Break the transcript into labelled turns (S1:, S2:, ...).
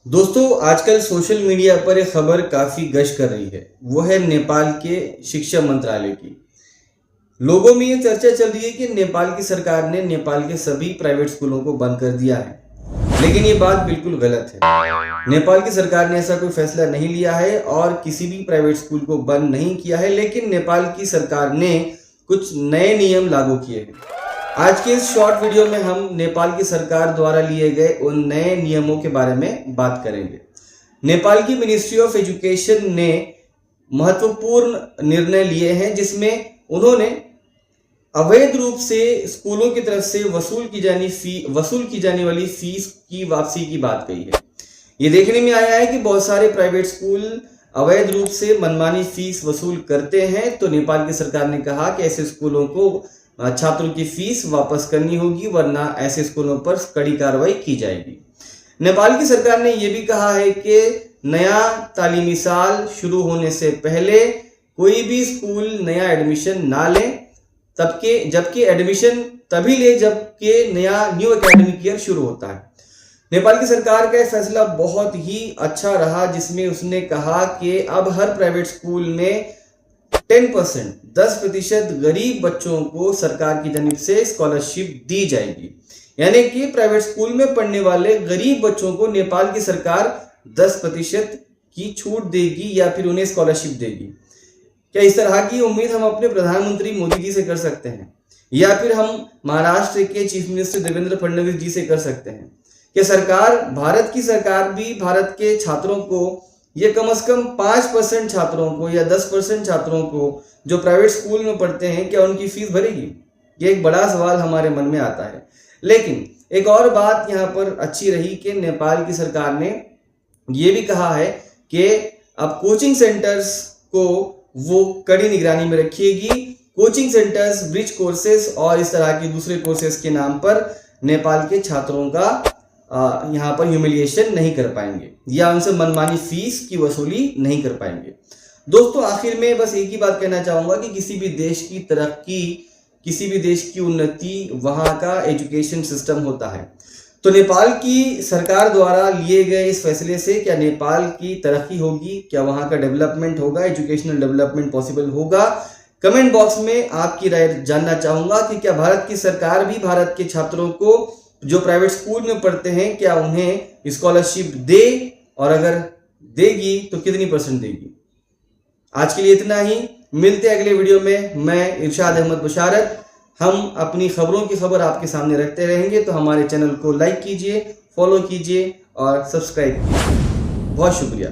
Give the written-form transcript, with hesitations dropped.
S1: दोस्तों आजकल social media पर एक खबर काफ़ी गश कर रही है। वो है नेपाल के शिक्षा मंत्रालय की। लोगों में ये चर्चा चल रही है कि नेपाल की सरकार ने नेपाल के सभी प्राइवेट स्कूलों को बंद कर दिया है, लेकिन ये बात बिल्कुल गलत है। नेपाल की सरकार ने ऐसा कोई फैसला नहीं लिया है और किसी भी प्राइवेट स्कूल को बंद नहीं किया है, लेकिन नेपाल की सरकार ने कुछ नए नियम लागू किए हैं। आज के इस शॉर्ट वीडियो में हम नेपाल की सरकार द्वारा लिए गए उन नए नियमों के बारे में बात करेंगे। नेपाल की मिनिस्ट्री ऑफ एजुकेशन ने महत्वपूर्ण निर्णय लिए हैं, जिसमें उन्होंने अवैध रूप से स्कूलों की तरफ से वसूल की जाने वाली फीस की वापसी की बात कही है। ये देखने में आया है कि बहुत सारे प्राइवेट स्कूल अवैध रूप से मनमानी फीस वसूल करते हैं, तो नेपाल की सरकार ने कहा कि ऐसे स्कूलों को छात्रों की फीस वापस करनी होगी, वरना ऐसे स्कूलों पर कड़ी कार्रवाई की जाएगी। नेपाल की सरकार ने यह भी कहा है कि नया तालीमी साल शुरू होने से पहले कोई भी स्कूल नया एडमिशन ना ले, जबकि एडमिशन तभी ले जबकि न्यू एकेडमिक ईयर शुरू होता है। नेपाल की सरकार का फैसला बहुत ही अच्छा रहा, जिसमें उसने कहा कि अब हर प्राइवेट स्कूल में 10% गरीब बच्चों को सरकार की जानिब से स्कॉलरशिप दी जाएगी। यानी कि प्राइवेट स्कूल में पढ़ने वाले गरीब बच्चों को नेपाल की सरकार 10% की छूट देगी या फिर उन्हें स्कॉलरशिप देगी। क्या इस तरह की उम्मीद हम अपने प्रधानमंत्री मोदी जी से कर सकते हैं, या फिर हम महाराष्ट्र के चीफ मिनिस्टर देवेंद्र फडणवीस जी से कर सकते हैं? कि भारत की सरकार भी भारत के छात्रों को, ये कम से कम 5% छात्रों को या 10% छात्रों को जो प्राइवेट स्कूल में पढ़ते हैं, क्या उनकी फीस भरेगी? ये एक बड़ा सवाल हमारे मन में आता है। लेकिन एक और बात यहाँ पर अच्छी रही कि नेपाल की सरकार ने ये भी कहा है कि अब कोचिंग सेंटर्स को वो कड़ी निगरानी में रखिएगी। कोचिंग सेंटर्स ब्रिज कोर्सेज और इस तरह के दूसरे कोर्सेज के नाम पर नेपाल के छात्रों का यहाँ पर ह्यूमिलिएशन नहीं कर पाएंगे या उनसे मनमानी फीस की वसूली नहीं कर पाएंगे। दोस्तों आखिर में बस एक ही बात कहना चाहूँगा कि किसी भी देश की तरक्की, किसी भी देश की उन्नति वहाँ का एजुकेशन सिस्टम होता है। तो नेपाल की सरकार द्वारा लिए गए इस फैसले से क्या नेपाल की तरक्की होगी, क्या वहाँ का डेवलपमेंट होगा, एजुकेशनल डेवलपमेंट पॉसिबल होगा? कमेंट बॉक्स में आपकी राय जानना चाहूँगा कि क्या भारत की सरकार भी भारत के छात्रों को जो प्राइवेट स्कूल में पढ़ते हैं, क्या उन्हें स्कॉलरशिप दे, और अगर देगी तो कितनी % देगी? आज के लिए इतना ही। मिलते हैं अगले वीडियो में। मैं इरशाद अहमद बशारत। हम अपनी खबरों की खबर आपके सामने रखते रहेंगे, तो हमारे चैनल को लाइक कीजिए, फॉलो कीजिए और सब्सक्राइब कीजिए। बहुत शुक्रिया।